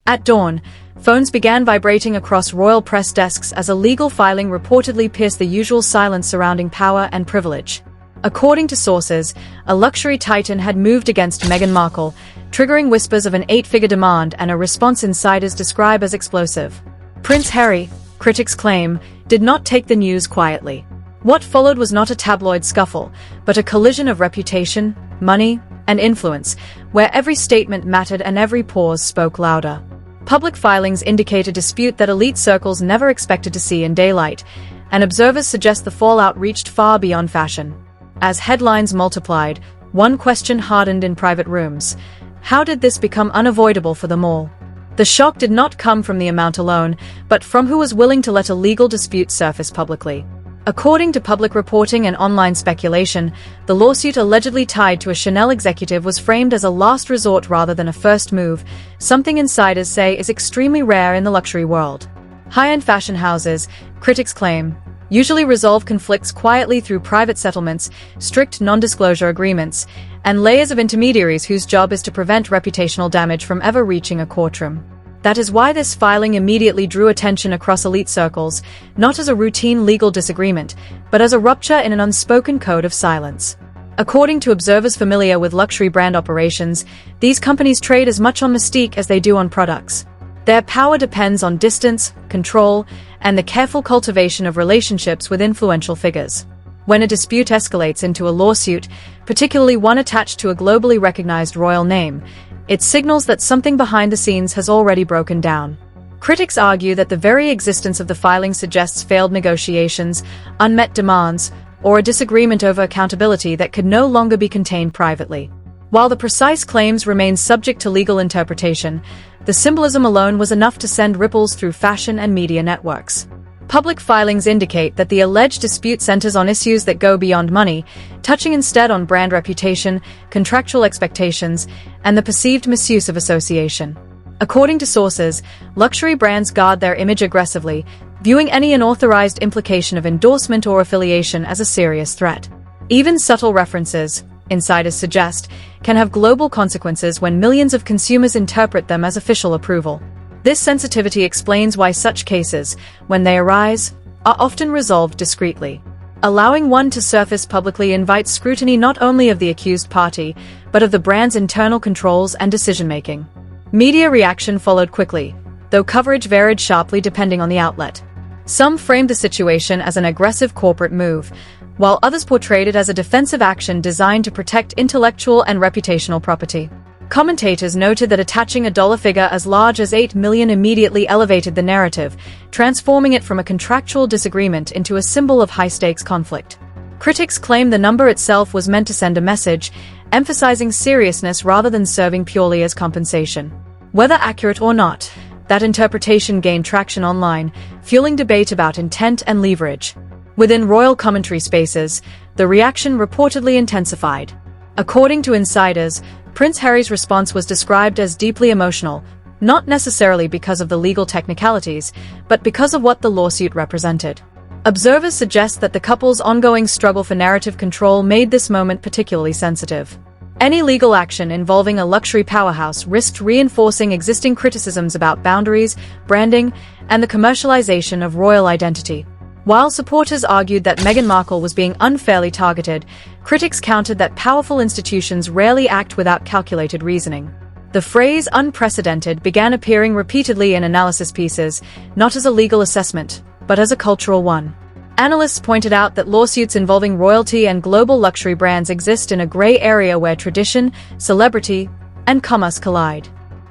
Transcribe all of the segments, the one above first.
At dawn, phones began vibrating across royal press desks as a legal filing reportedly pierced the usual silence surrounding power and privilege. According to sources, a luxury titan had moved against Meghan Markle, triggering whispers of an 8-figure demand and a response insiders describe as explosive. Prince Harry, critics claim, did not take the news quietly. What followed was not a tabloid scuffle, but a collision of reputation, money, and influence, where every statement mattered and every pause spoke louder. Public filings indicate a dispute that elite circles never expected to see in daylight, and observers suggest the fallout reached far beyond fashion. As headlines multiplied, one question hardened in private rooms: how did this become unavoidable for them all? The shock did not come from the amount alone, but from who was willing to let a legal dispute surface publicly. According to public reporting and online speculation, the lawsuit allegedly tied to a Chanel executive was framed as a last resort rather than a first move, something insiders say is extremely rare in the luxury world. High-end fashion houses, critics claim, usually resolve conflicts quietly through private settlements, strict non-disclosure agreements, and layers of intermediaries whose job is to prevent reputational damage from ever reaching a courtroom. That is why this filing immediately drew attention across elite circles, not as a routine legal disagreement, but as a rupture in an unspoken code of silence. According to observers familiar with luxury brand operations, these companies trade as much on mystique as they do on products. Their power depends on distance, control, and the careful cultivation of relationships with influential figures. When a dispute escalates into a lawsuit, particularly one attached to a globally recognized royal name, it signals that something behind the scenes has already broken down. Critics argue that the very existence of the filing suggests failed negotiations, unmet demands, or a disagreement over accountability that could no longer be contained privately. While the precise claims remain subject to legal interpretation, the symbolism alone was enough to send ripples through fashion and media networks. Public filings indicate that the alleged dispute centers on issues that go beyond money, touching instead on brand reputation, contractual expectations, and the perceived misuse of association. According to sources, luxury brands guard their image aggressively, viewing any unauthorized implication of endorsement or affiliation as a serious threat. Even subtle references, insiders suggest, can have global consequences when millions of consumers interpret them as official approval. This sensitivity explains why such cases, when they arise, are often resolved discreetly. Allowing one to surface publicly invites scrutiny not only of the accused party, but of the brand's internal controls and decision-making. Media reaction followed quickly, though coverage varied sharply depending on the outlet. Some framed the situation as an aggressive corporate move, while others portrayed it as a defensive action designed to protect intellectual and reputational property. Commentators noted that attaching a dollar figure as large as $8 million immediately elevated the narrative, transforming it from a contractual disagreement into a symbol of high-stakes conflict. Critics claim the number itself was meant to send a message, emphasizing seriousness rather than serving purely as compensation. Whether accurate or not, that interpretation gained traction online, fueling debate about intent and leverage. Within royal commentary spaces, the reaction reportedly intensified. According to insiders, Prince Harry's response was described as deeply emotional, not necessarily because of the legal technicalities, but because of what the lawsuit represented. Observers suggest that the couple's ongoing struggle for narrative control made this moment particularly sensitive. Any legal action involving a luxury powerhouse risked reinforcing existing criticisms about boundaries, branding, and the commercialization of royal identity. While supporters argued that Meghan Markle was being unfairly targeted, critics countered that powerful institutions rarely act without calculated reasoning. The phrase unprecedented began appearing repeatedly in analysis pieces, not as a legal assessment, but as a cultural one. Analysts pointed out that lawsuits involving royalty and global luxury brands exist in a gray area where tradition, celebrity, and commerce collide.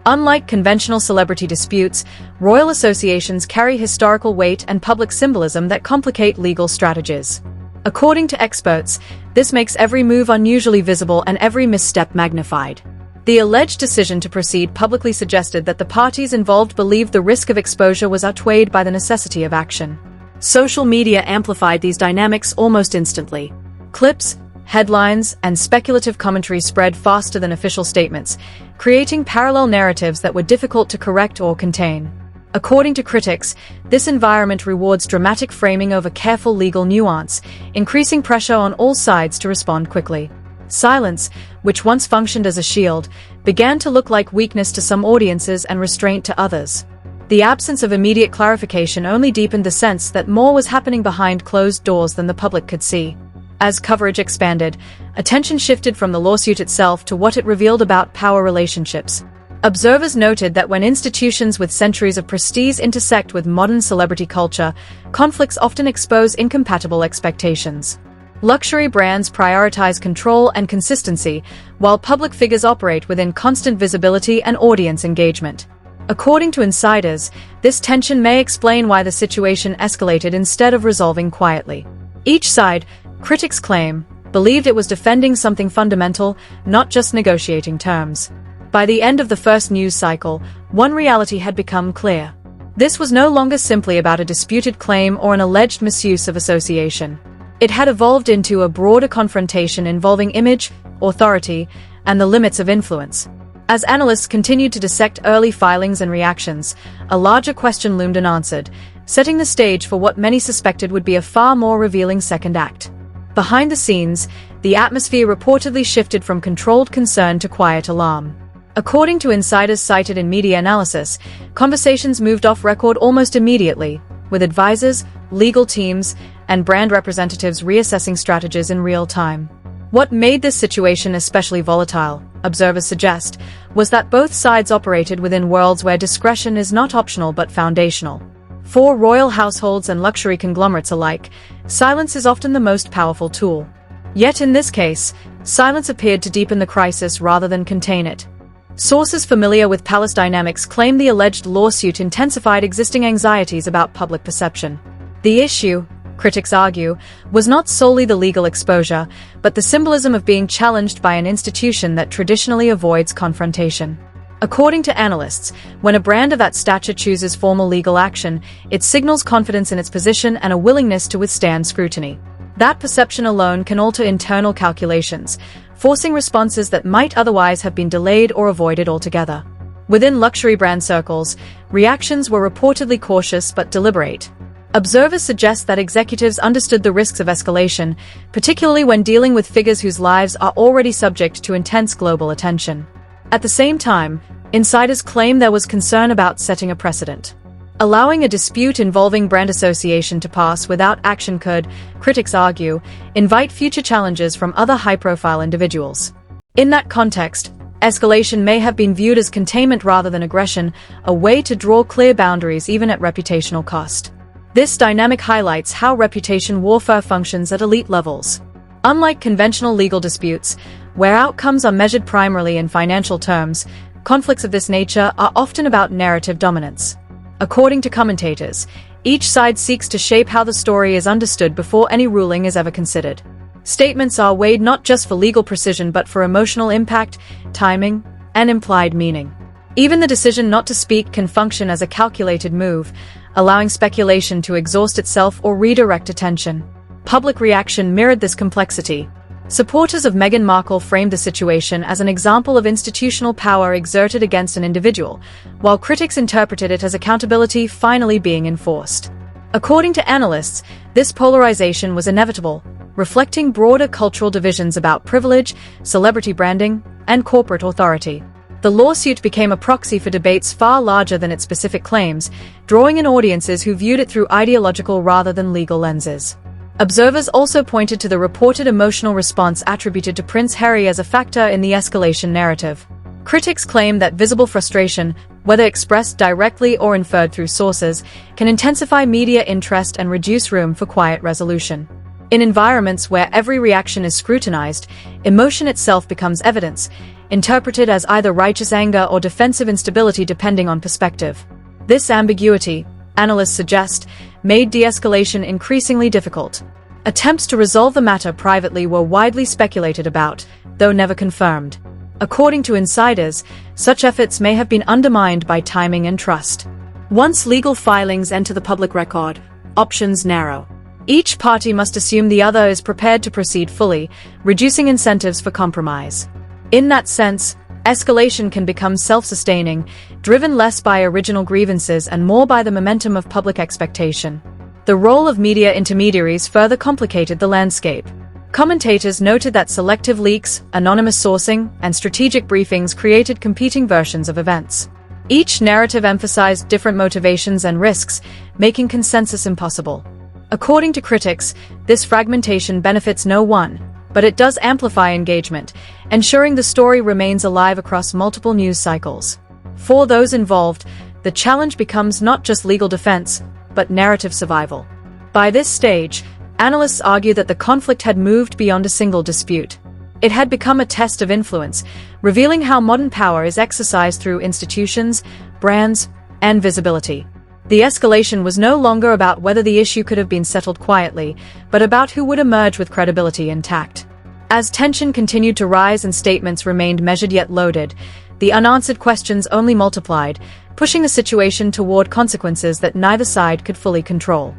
Unlike conventional celebrity disputes, royal associations carry historical weight and public symbolism that complicate legal strategies. According to experts, this makes every move unusually visible and every misstep magnified. The alleged decision to proceed publicly suggested that the parties involved believed the risk of exposure was outweighed by the necessity of action. Social media amplified these dynamics almost instantly. Clips, headlines, and speculative commentary spread faster than official statements, creating parallel narratives that were difficult to correct or contain. According to critics, this environment rewards dramatic framing over careful legal nuance, increasing pressure on all sides to respond quickly. Silence, which once functioned as a shield, began to look like weakness to some audiences and restraint to others. The absence of immediate clarification only deepened the sense that more was happening behind closed doors than the public could see. As coverage expanded, attention shifted from the lawsuit itself to what it revealed about power relationships. Observers noted that when institutions with centuries of prestige intersect with modern celebrity culture, conflicts often expose incompatible expectations. Luxury brands prioritize control and consistency, while public figures operate within constant visibility and audience engagement. According to insiders, this tension may explain why the situation escalated instead of resolving quietly. Each side, critics claim, believed it was defending something fundamental, not just negotiating terms. By the end of the first news cycle, one reality had become clear. This was no longer simply about a disputed claim or an alleged misuse of association. It had evolved into a broader confrontation involving image, authority, and the limits of influence. As analysts continued to dissect early filings and reactions, a larger question loomed unanswered, setting the stage for what many suspected would be a far more revealing second act. Behind the scenes, the atmosphere reportedly shifted from controlled concern to quiet alarm. According to insiders cited in media analysis, conversations moved off record almost immediately, with advisors, legal teams, and brand representatives reassessing strategies in real time. What made this situation especially volatile, observers suggest, was that both sides operated within worlds where discretion is not optional but foundational. For royal households and luxury conglomerates alike, silence is often the most powerful tool. Yet in this case, silence appeared to deepen the crisis rather than contain it. Sources familiar with palace dynamics claim the alleged lawsuit intensified existing anxieties about public perception. The issue, critics argue, was not solely the legal exposure, but the symbolism of being challenged by an institution that traditionally avoids confrontation. According to analysts, when a brand of that stature chooses formal legal action, it signals confidence in its position and a willingness to withstand scrutiny. That perception alone can alter internal calculations, forcing responses that might otherwise have been delayed or avoided altogether. Within luxury brand circles, reactions were reportedly cautious but deliberate. Observers suggest that executives understood the risks of escalation, particularly when dealing with figures whose lives are already subject to intense global attention. At the same time, insiders claim there was concern about setting a precedent. Allowing a dispute involving brand association to pass without action could, critics argue, invite future challenges from other high-profile individuals. In that context, escalation may have been viewed as containment rather than aggression, a way to draw clear boundaries even at reputational cost. This dynamic highlights how reputation warfare functions at elite levels. Unlike conventional legal disputes, where outcomes are measured primarily in financial terms, conflicts of this nature are often about narrative dominance. According to commentators, each side seeks to shape how the story is understood before any ruling is ever considered. Statements are weighed not just for legal precision but for emotional impact, timing, and implied meaning. Even the decision not to speak can function as a calculated move, allowing speculation to exhaust itself or redirect attention. Public reaction mirrored this complexity. Supporters of Meghan Markle framed the situation as an example of institutional power exerted against an individual, while critics interpreted it as accountability finally being enforced. According to analysts, this polarization was inevitable, reflecting broader cultural divisions about privilege, celebrity branding, and corporate authority. The lawsuit became a proxy for debates far larger than its specific claims, drawing in audiences who viewed it through ideological rather than legal lenses. Observers also pointed to the reported emotional response attributed to Prince Harry as a factor in the escalation narrative. Critics claim that visible frustration, whether expressed directly or inferred through sources, can intensify media interest and reduce room for quiet resolution. In environments where every reaction is scrutinized, emotion itself becomes evidence, interpreted as either righteous anger or defensive instability depending on perspective. This ambiguity, analysts suggest, made de-escalation increasingly difficult. Attempts to resolve the matter privately were widely speculated about, though never confirmed. According to insiders, such efforts may have been undermined by timing and trust. Once legal filings enter the public record, options narrow. Each party must assume the other is prepared to proceed fully, reducing incentives for compromise. In that sense, escalation can become self-sustaining, driven less by original grievances and more by the momentum of public expectation. The role of media intermediaries further complicated the landscape. Commentators noted that selective leaks, anonymous sourcing, and strategic briefings created competing versions of events. Each narrative emphasized different motivations and risks, making consensus impossible. According to critics, this fragmentation benefits no one, but it does amplify engagement, ensuring the story remains alive across multiple news cycles. For those involved, the challenge becomes not just legal defense, but narrative survival. By this stage, analysts argue that the conflict had moved beyond a single dispute. It had become a test of influence, revealing how modern power is exercised through institutions, brands, and visibility. The escalation was no longer about whether the issue could have been settled quietly, but about who would emerge with credibility intact. As tension continued to rise and statements remained measured yet loaded, the unanswered questions only multiplied, pushing the situation toward consequences that neither side could fully control.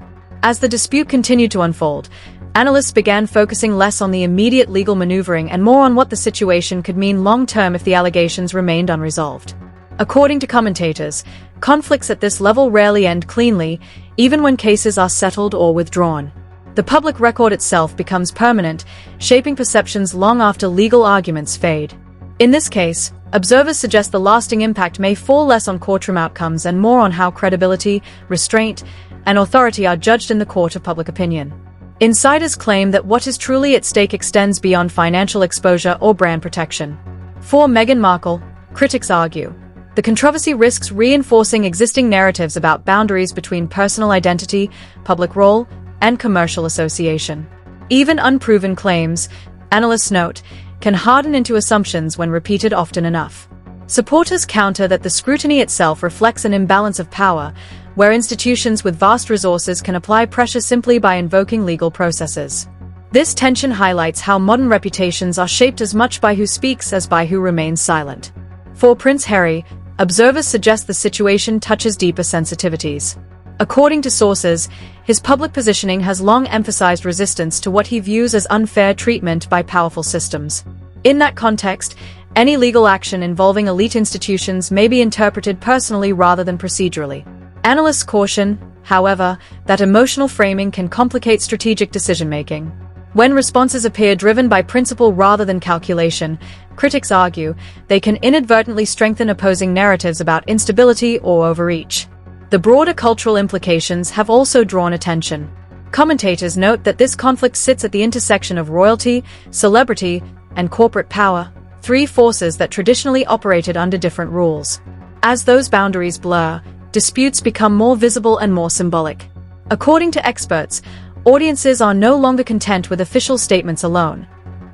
As the dispute continued to unfold, analysts began focusing less on the immediate legal maneuvering and more on what the situation could mean long-term if the allegations remained unresolved. According to commentators, conflicts at this level rarely end cleanly, even when cases are settled or withdrawn. The public record itself becomes permanent, shaping perceptions long after legal arguments fade. In this case, observers suggest the lasting impact may fall less on courtroom outcomes and more on how credibility, restraint, and authority are judged in the court of public opinion. Insiders claim that what is truly at stake extends beyond financial exposure or brand protection. For Meghan Markle, critics argue, the controversy risks reinforcing existing narratives about boundaries between personal identity, public role, and commercial association. Even unproven claims, analysts note, can harden into assumptions when repeated often enough. Supporters counter that the scrutiny itself reflects an imbalance of power, where institutions with vast resources can apply pressure simply by invoking legal processes. This tension highlights how modern reputations are shaped as much by who speaks as by who remains silent. For Prince Harry, observers suggest the situation touches deeper sensitivities. According to sources, his public positioning has long emphasized resistance to what he views as unfair treatment by powerful systems. In that context, any legal action involving elite institutions may be interpreted personally rather than procedurally. Analysts caution, however, that emotional framing can complicate strategic decision-making. When responses appear driven by principle rather than calculation, critics argue, they can inadvertently strengthen opposing narratives about instability or overreach. The broader cultural implications have also drawn attention. Commentators note that this conflict sits at the intersection of royalty, celebrity, and corporate power, three forces that traditionally operated under different rules. As those boundaries blur, disputes become more visible and more symbolic. According to experts, audiences are no longer content with official statements alone.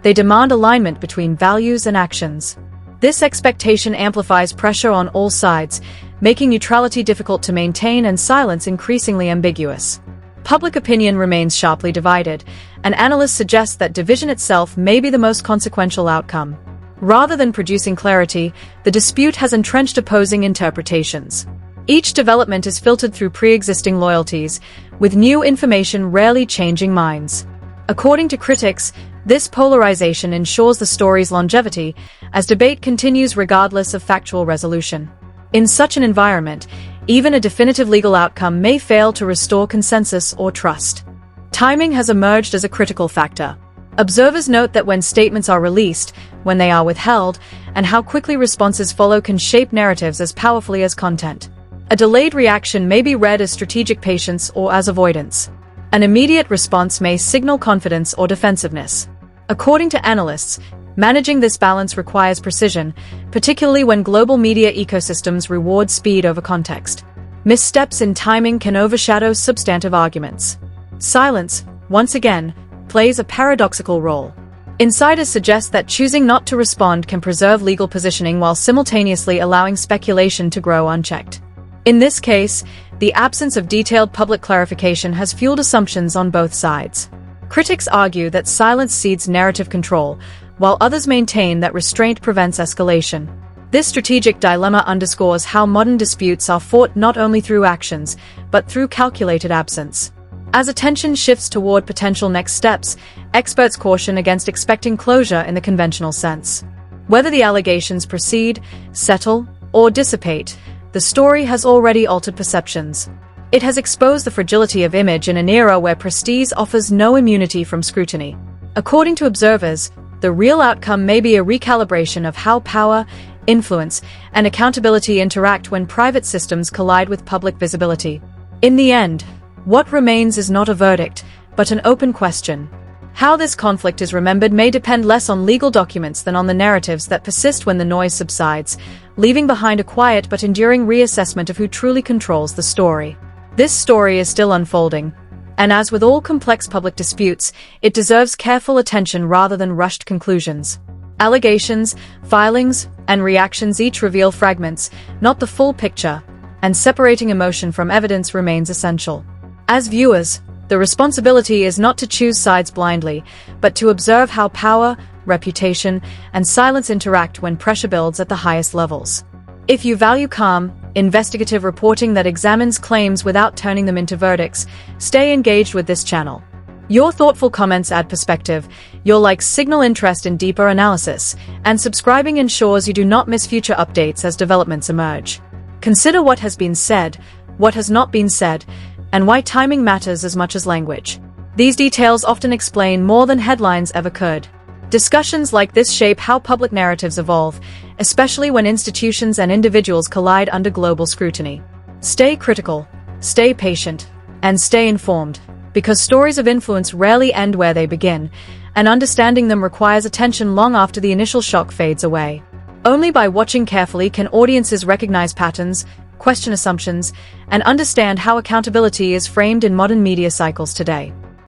They demand alignment between values and actions. This expectation amplifies pressure on all sides, making neutrality difficult to maintain and silence increasingly ambiguous. Public opinion remains sharply divided, and analysts suggest that division itself may be the most consequential outcome. Rather than producing clarity, the dispute has entrenched opposing interpretations. Each development is filtered through pre-existing loyalties, with new information rarely changing minds. According to critics, this polarization ensures the story's longevity, as debate continues regardless of factual resolution. In such an environment, even a definitive legal outcome may fail to restore consensus or trust. Timing has emerged as a critical factor. Observers note that when statements are released, when they are withheld, and how quickly responses follow can shape narratives as powerfully as content. A delayed reaction may be read as strategic patience or as avoidance. An immediate response may signal confidence or defensiveness. According to analysts, managing this balance requires precision, particularly when global media ecosystems reward speed over context. Missteps in timing can overshadow substantive arguments. Silence, once again, plays a paradoxical role. Insiders suggest that choosing not to respond can preserve legal positioning while simultaneously allowing speculation to grow unchecked. In this case, the absence of detailed public clarification has fueled assumptions on both sides. Critics argue that silence cedes narrative control, while others maintain that restraint prevents escalation. This strategic dilemma underscores how modern disputes are fought not only through actions, but through calculated absence. As attention shifts toward potential next steps, experts caution against expecting closure in the conventional sense. Whether the allegations proceed, settle, or dissipate, the story has already altered perceptions. It has exposed the fragility of image in an era where prestige offers no immunity from scrutiny. According to observers, the real outcome may be a recalibration of how power, influence, and accountability interact when private systems collide with public visibility. In the end, what remains is not a verdict, but an open question. How this conflict is remembered may depend less on legal documents than on the narratives that persist when the noise subsides, leaving behind a quiet but enduring reassessment of who truly controls the story. This story is still unfolding, and as with all complex public disputes, it deserves careful attention rather than rushed conclusions. Allegations, filings, and reactions each reveal fragments, not the full picture, and separating emotion from evidence remains essential. As viewers, the responsibility is not to choose sides blindly, but to observe how power, reputation, and silence interact when pressure builds at the highest levels. If you value calm, investigative reporting that examines claims without turning them into verdicts, stay engaged with this channel. Your thoughtful comments add perspective, your likes signal interest in deeper analysis, and subscribing ensures you do not miss future updates as developments emerge. Consider what has been said, what has not been said, and why timing matters as much as language. These details often explain more than headlines ever could. Discussions like this shape how public narratives evolve, especially when institutions and individuals collide under global scrutiny. Stay critical, stay patient, and stay informed, because stories of influence rarely end where they begin, and understanding them requires attention long after the initial shock fades away. Only by watching carefully can audiences recognize patterns, question assumptions, and understand how accountability is framed in modern media cycles today.